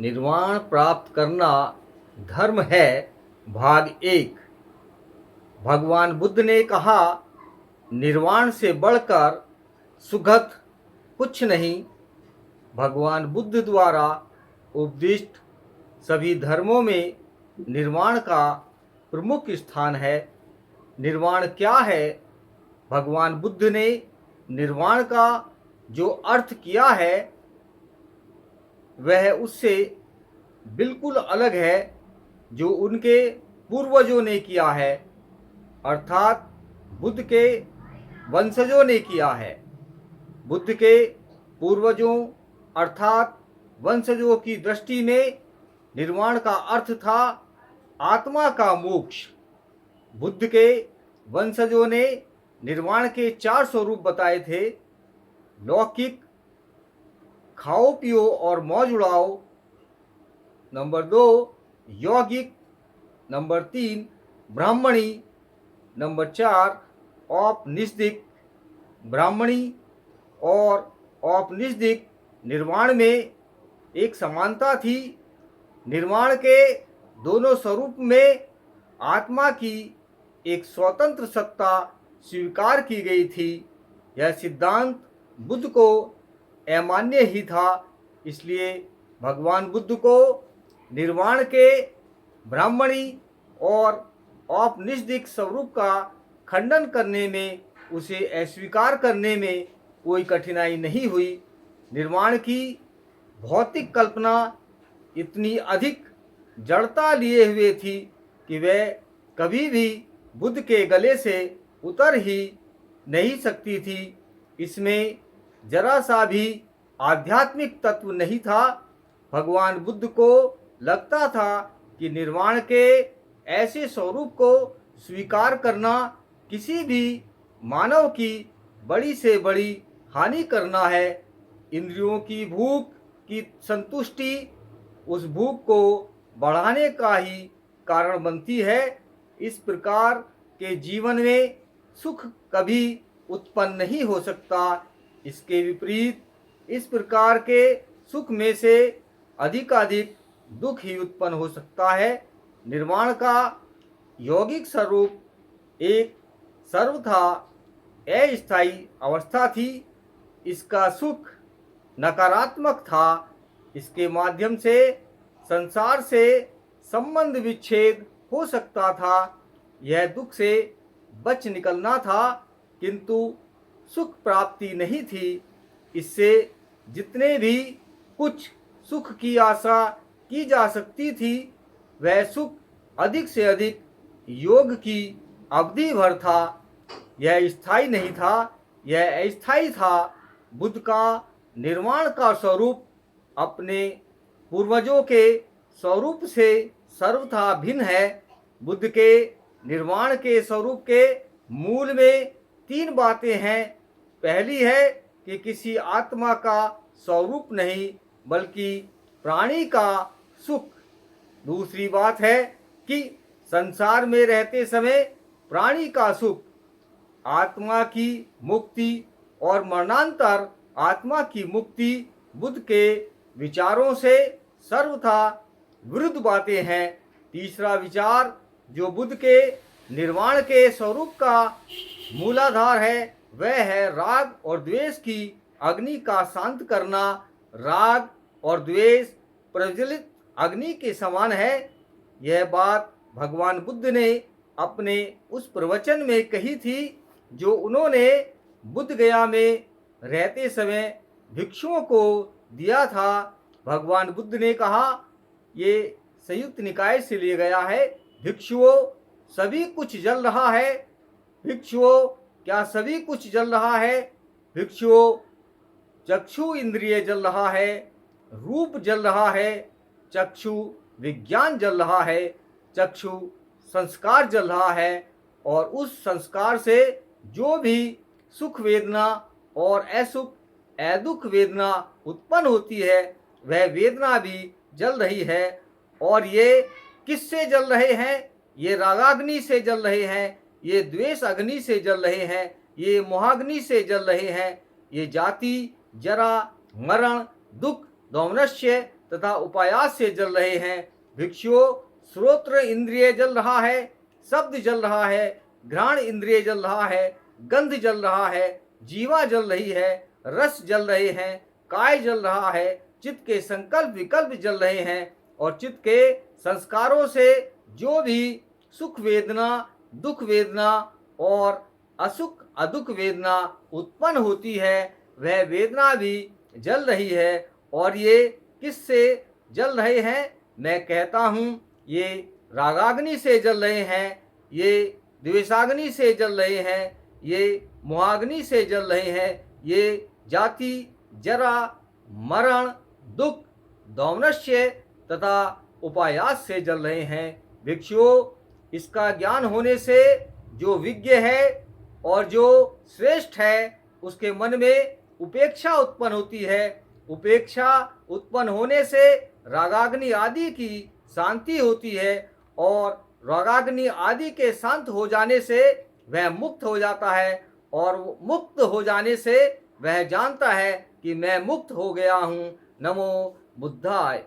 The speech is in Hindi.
निर्वाण प्राप्त करना धर्म है। भाग 1। भगवान बुद्ध ने कहा, निर्वाण से बढ़कर सुखद कुछ नहीं। भगवान बुद्ध द्वारा उपदिष्ट सभी धर्मों में निर्वाण का प्रमुख स्थान है। निर्वाण क्या है? भगवान बुद्ध ने निर्वाण का जो अर्थ किया है वह उससे बिल्कुल अलग है जो उनके पूर्वजों ने किया है, अर्थात बुद्ध के वंशजों ने किया है। बुद्ध के पूर्वजों अर्थात वंशजों की दृष्टि में निर्वाण का अर्थ था आत्मा का मोक्ष। बुद्ध के वंशजों ने निर्वाण के 4 स्वरूप बताए थे: लौकिक, खाओ पियो और मौज उड़ाओ, नंबर 2 यौगिक, नंबर 3 ब्राह्मणी, नंबर 4 औपनिषदिक। ब्राह्मणी और औपनिषदिक निर्वाण में एक समानता थी। निर्वाण के दोनों स्वरूप में आत्मा की एक स्वतंत्र सत्ता स्वीकार की गई थी। यह सिद्धांत बुद्ध को अमान्य ही था, इसलिए भगवान बुद्ध को निर्वाण के ब्राह्मणी और औपनिषदिक स्वरूप का खंडन करने में, उसे अस्वीकार करने में कोई कठिनाई नहीं हुई। निर्वाण की भौतिक कल्पना इतनी अधिक जड़ता लिए हुए थी कि वह कभी भी बुद्ध के गले से उतर ही नहीं सकती थी। इसमें जरा सा भी आध्यात्मिक तत्व नहीं था। भगवान बुद्ध को लगता था कि निर्वाण के ऐसे स्वरूप को स्वीकार करना किसी भी मानव की बड़ी से बड़ी हानि करना है। इंद्रियों की भूख की संतुष्टि उस भूख को बढ़ाने का ही कारण बनती है। इस प्रकार के जीवन में सुख कभी उत्पन्न नहीं हो सकता। इसके विपरीत इस प्रकार के सुख में से अधिकाधिक दुख ही उत्पन्न हो सकता है। निर्वाण का यौगिक स्वरूप एक सर्वथा अस्थायी अवस्था थी। इसका सुख नकारात्मक था। इसके माध्यम से संसार से संबंध विच्छेद हो सकता था। यह दुख से बच निकलना था, किंतु सुख प्राप्ति नहीं थी। इससे जितने भी कुछ सुख की आशा की जा सकती थी, वह सुख अधिक से अधिक योग की अवधि भर था। यह स्थायी नहीं था, यह अस्थायी था। बुद्ध का निर्वाण का स्वरूप अपने पूर्वजों के स्वरूप से सर्वथा भिन्न है। बुद्ध के निर्वाण के स्वरूप के मूल में 3 बातें हैं। पहली है कि किसी आत्मा का स्वरूप नहीं बल्कि प्राणी का सुख। दूसरी बात है कि संसार में रहते समय प्राणी का सुख, आत्मा की मुक्ति और मरणांतर आत्मा की मुक्ति बुद्ध के विचारों से सर्वथा विरुद्ध बातें हैं। तीसरा विचार जो बुद्ध के निर्वाण के स्वरूप का मूलाधार है, वह है राग और द्वेष की अग्नि का शांत करना। राग और द्वेष प्रज्वलित अग्नि के समान है। यह बात भगवान बुद्ध ने अपने उस प्रवचन में कही थी जो उन्होंने बुद्ध गया में रहते समय भिक्षुओं को दिया था। भगवान बुद्ध ने कहा, ये संयुक्त निकाय से लिया गया है, भिक्षुओं सभी कुछ जल रहा है। भिक्षुओं क्या सभी कुछ जल रहा है? भिक्षुओं चक्षु इंद्रिय जल रहा है, रूप जल रहा है, चक्षु विज्ञान जल रहा है, चक्षु संस्कार जल रहा है, और उस संस्कार से जो भी सुख वेदना और असुख दुख वेदना उत्पन्न होती है, वह वेदना भी जल रही है। और ये किससे जल रहे हैं? ये रागाग्नि से जल रहे हैं, ये द्वेष अग्नि से जल रहे हैं, ये मोहाग्नि से जल रहे हैं। ये जाति, जरा, मरण, दुख, दौमनस्य तथा उपायास से जल रहे हैं। भिक्षुओं, श्रोत्र इंद्रिय जल रहा है, शब्द जल रहा है, घ्राण इंद्रिय जल रहा है, गंध जल रहा है, जीवा जल रही है, रस जल रहे हैं, काय जल रहा है, चित्त के संकल्प विकल्प जल रहे हैं और चित्त के संस्कारों से जो भी सुख वेदना, दुख वेदना और असुख अदुख वेदना उत्पन्न होती है वह वेदना भी जल रही है। और ये किससे जल रहे हैं? मैं कहता हूँ ये रागाग्नि से जल रहे हैं, ये द्वेषाग्नि से जल रहे हैं, ये मोहाग्नि से जल रहे हैं, ये जाति जरा मरण दुख दौमनस्य तथा उपायास से जल रहे हैं। भिक्षुओं, इसका ज्ञान होने से जो विज्ञ है और जो श्रेष्ठ है उसके मन में उपेक्षा उत्पन्न होती है। उपेक्षा उत्पन्न होने से रागाग्नि आदि की शांति होती है और रागाग्नि आदि के शांत हो जाने से वह मुक्त हो जाता है और मुक्त हो जाने से वह जानता है कि मैं मुक्त हो गया हूँ। नमो बुद्धाय।